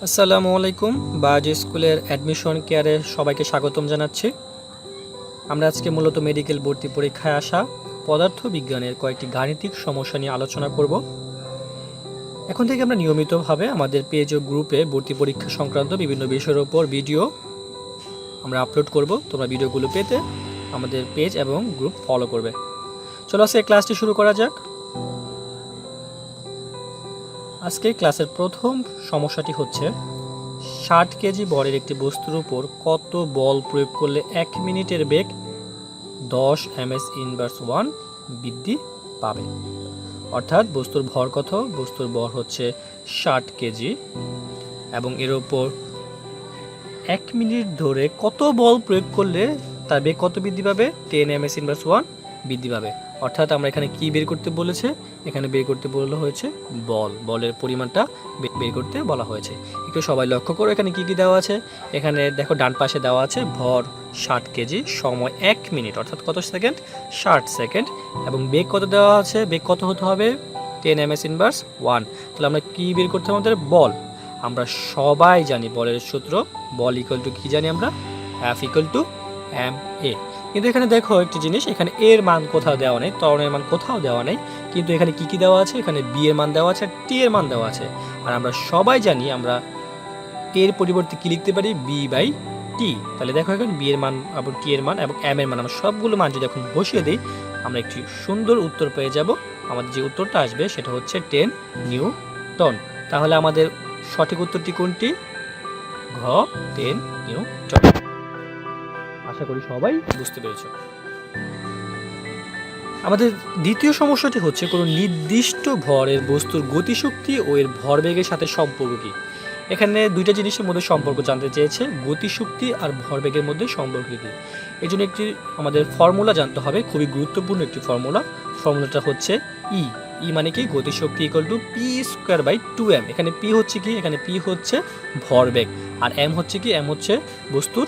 আসসালামু আলাইকুম। বাজ স্কুলের অ্যাডমিশন কেয়ারে সবাইকে স্বাগতম জানাচ্ছি। আমরা আজকে মূলত মেডিকেল ভর্তি পরীক্ষায় আসা পদার্থ বিজ্ঞানের কয়েকটি গাণিতিক সমস্যা নিয়ে আলোচনা করব। এখন থেকে আমরা নিয়মিতভাবে আমাদের পেজ ও গ্রুপে ভর্তি পরীক্ষা সংক্রান্ত বিভিন্ন বিষয়ের উপর ভিডিও আমরা আপলোড করব। তোমরা ভিডিওগুলো পেতে আমাদের পেজ এবং গ্রুপ ফলো করবে। চলো আজকে ক্লাসটি শুরু করা যাক। আজকে ক্লাসের প্রথম সমস্যাটি হচ্ছে 60 কেজি ভরের একটি বস্তুর উপর কত বল প্রয়োগ করলে 1 মিনিটের বেগ 10 ms ইনভার্স 1 বৃদ্ধি পাবে। অর্থাৎ বস্তুর ভর কত? বস্তুর ভর হচ্ছে 60 কেজি এবং এর উপর 1 মিনিট ধরে কত বল প্রয়োগ করলে তার বেগ কত বৃদ্ধি পাবে? 10 ms ইনভার্স 1 বৃদ্ধি পাবে। অর্থাৎ আমরা এখানে কি বের করতে বলেছে? এখানে বের করতে বলা হয়েছে বলের পরিমাণটা বের করতে বলা হয়েছে। একটু সবাই লক্ষ্য করো এখানে কি কি দেওয়া আছে। এখানে দেখো ডান পাশে দেওয়া আছে ভর 60 কেজি, সময় 1 মিনিট অর্থাৎ কত সেকেন্ড? 60 সেকেন্ড। এবং বেগ কত দেওয়া আছে? বেগ কত হতে হবে? 10 ms ইনভার্স 1। তাহলে আমরা কি বের করতে হবে? আমাদের বল। আমরা সবাই জানি বলের সূত্র, বল ইকুয়াল টু কি জানি আমরা? F equal two ma। কিন্তু এখানে দেখো একটি জিনিস, এখানে এর মান কোথাও দেওয়া নেই, ত্বরণের মান কোথাও দেওয়া নেই, কিন্তু এখানে কি কি দেওয়া আছে? এখানে বি এর মান দেওয়া আছে আর টি এর মান দেওয়া আছে। আর আমরা সবাই জানি আমরা এর পরিবর্তে কি লিখতে পারি? B by T. তাহলে দেখো এখন বি এর মান এবং টি এর মান এবং এম এর মান আমরা সবগুলো মান যদি এখন বসিয়ে দিই, আমরা একটি সুন্দর উত্তর পেয়ে যাব। আমাদের যে উত্তরটা আসবে সেটা হচ্ছে 10 নিউটন। তাহলে আমাদের সঠিক উত্তরটি কোনটি? ঘ, 10 নিউটন। আশা করি সবাই বুঝতে পেরেছো। আমাদের দ্বিতীয় সমস্যাটি হচ্ছে কোনো নির্দিষ্ট ভরের বস্তুর গতিশক্তি ও এর ভরবেগের সাথে সম্পর্ক কি। এখানে দুইটা জিনিসের মধ্যে সম্পর্ক জানতে চেয়েছে, গতিশক্তি আর ভরবেগের মধ্যে সম্পর্ক কি। এই জন্য একটি আমাদের ফর্মুলা জানতে হবে, খুবই গুরুত্বপূর্ণ একটি ফর্মুলা। ফর্মুলাটা হচ্ছে ই মানে কি? গতিশক্তি equal to p square by 2m। এখানে পি হচ্ছে কি? এখানে পি হচ্ছে ভরবেগ আর এম হচ্ছে কি? এম হচ্ছে বস্তুর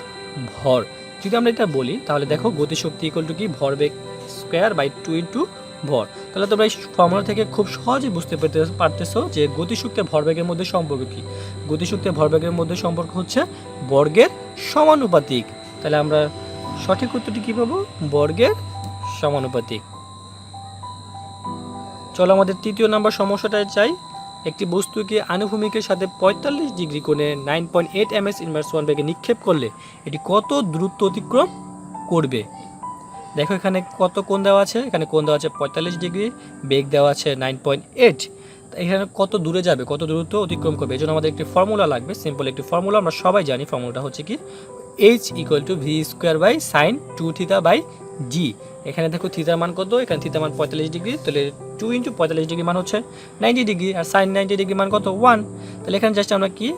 ভর। যদি আমরা এটা বলি তাহলে দেখো গতিশক্তি ইকুয়াল টু কি? ভরবেগ স্কোয়ার বাই 2 ইন্টু ভর। তাহলে তোমরা এই ফর্মুলা থেকে খুব সহজে বুঝতে পারতেছো যে গতিশক্তি ভরবেগের মধ্যে সম্পর্ক কি। গতিশক্তি ভরবেগের মধ্যে সম্পর্ক হচ্ছে বর্গের সমানুপাতিক। তাহলে আমরা সঠিক উত্তরটি কি পাবো? বর্গের সমানুপাতিক। চলো আমাদের তৃতীয় নাম্বার সমস্যাটায় চাই। একটি বস্তুকে আনুভূমিকের সাথে 45 ডিগ্রি কোণে 9.8 ms ইনভার্স 1 বেগে নিক্ষেপ করলে এটি কত দ্রুত অতিক্রম করবে? দেখো এখানে কত কোণ দেওয়া আছে। এখানে কোণ দেওয়া আছে 45 ডিগ্রি, বেগ দেওয়া আছে 9.8। এখানে কত দূরে যাবে, কত দ্রুত অতিক্রম করবে? এই জন্য আমাদের একটি ফর্মুলা লাগবে, সিম্পল একটি ফর্মুলা। আমরা সবাই জানি ফর্মুলাটা হচ্ছে কি? h equal to V square by sine 2 theta by G. এখানে দেখো থিটার মান কত? এখানে থিটার মান 45 ডিগ্রি, তাহলে 2 ইন্টু 45 ডিগ্রি মান হচ্ছে 90 ডিগ্রি, আর সাইন 90 ডিগ্রি মান কত? 1। তাহলে এখানে জাস্ট আমরা কি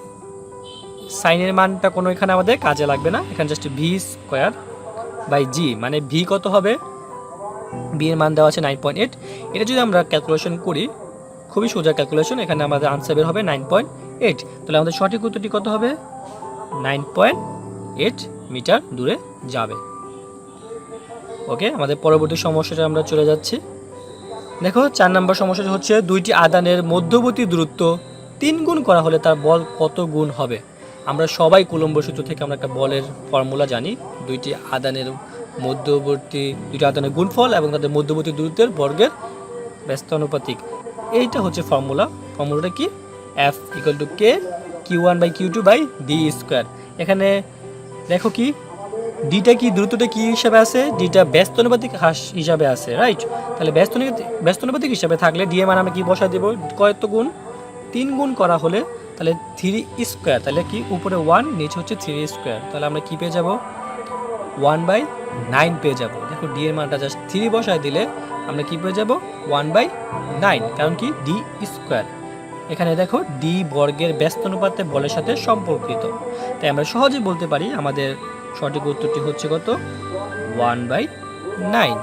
সাইনের মানটা কোনো এখানে আমাদের কাজে লাগবে না, এখানে জাস্ট ভি স্কোয়ার বাই জি মানে ভি কত হবে? বি এর মান দেওয়া আছে 9.8। এটা যদি আমরা ক্যালকুলেশন করি, খুবই সোজা ক্যালকুলেশন, এখানে আমাদের আনসার বের হবে 9.8। তাহলে আমাদের সঠিক উত্তরটি কত হবে? 9.8 মিটার দূরে যাবে। ওকে, আমাদের পরবর্তী সমস্যাটা আমরা চলে যাচ্ছি। দেখো 4 নম্বর সমস্যাটা হচ্ছে দুইটি আদানের মধ্যবর্তী দূরত্ব 3 গুণ করা হলে তার বল কত গুণ হবে? আমরা সবাই কুলম্ব সূত্র থেকে আমরা একটা বলের ফর্মুলা জানি, দুইটি আদানের গুণফল এবং তাদের মধ্যবর্তী দূরত্বের বর্গের ব্যস্তানুপাতিক। এইটা হচ্ছে ফর্মুলা। ফর্মুলাটা কি? F equal to k Q1 by Q2 by d square. এখানে দেখো কি ডিটা কি? দ্রুতটা কি হিসাবে আছে? ডিটা ব্যস্তানুপাতিক হ্রাস হিসাবে আছে, রাইট? তাহলে ব্যস্তানুপাতিক হিসাবে থাকলে ডি এর মান আমরা কি বসায় দেবো? কত গুণ? 3 গুণ করা হলে তাহলে 3 স্কোয়ার, তাহলে কি উপরে 1 নিচে হচ্ছে 3 স্কোয়ার, তাহলে আমরা কি পেয়ে যাব? 1/9 পেয়ে যাব। দেখো ডি এর মানটা জাস্ট 3 বসায় দিলে আমরা কি পেয়ে যাব? 1/9, কারণ কি? D square. এখানে দেখো ডি বর্গের ব্যস্তানুপাতে বলের সাথে সম্পর্কিত, তাই আমরা সহজে বলতে পারি আমাদের সঠিক উত্তরটি হচ্ছে কত? 1/9।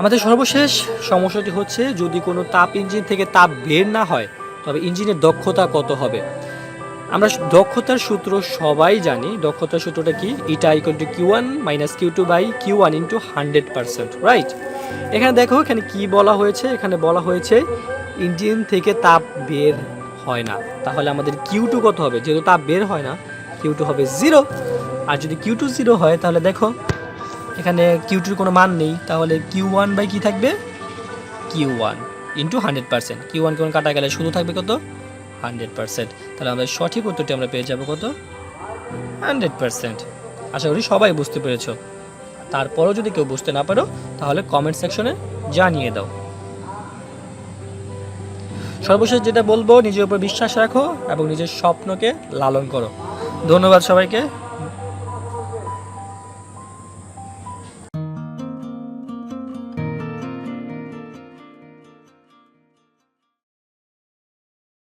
আমাদের সর্বশেষ সমস্যাটি হচ্ছে যদি কোনো তাপ ইঞ্জিন থেকে তাপ বের না হয় তবে ইঞ্জিনের দক্ষতা কত হবে? আমরা দক্ষতার সূত্র সবাই জানি। দক্ষতার সূত্রটা কি? Eta equal to Q1 minus Q2 by Q1 into 100%, right? এখানে দেখো এখানে কি বলা হয়েছে? এখানে বলা হয়েছে ইঞ্জিন থেকে তাপ বের হয় না। তাহলে আমাদের Q2 কত হবে? যেহেতু তাপ বের হয় না, Q2 হবে 0। আর যদি Q2 0 হয় তাহলে দেখো এখানে Q2 কোনো মান নেই, তাহলে Q1 বাই কি থাকবে? Q1 into 100%। Q1 কেমন কাটা গেলে শুধু থাকবে কত? 100%। তাহলে আমাদের সঠিক উত্তরটি আমরা পেয়ে যাব কত? 100%। আশা করি সবাই বুঝতে পেরেছো। তারপরও যদি কেউ বুঝতে না পারো তাহলে কমেন্ট সেকশনে জানিয়ে দাও। সর্বশেষ যেটা বলবো, নিজের উপর বিশ্বাস রাখো এবং নিজের স্বপ্নকে লালন করো। ধন্যবাদ সবাইকে।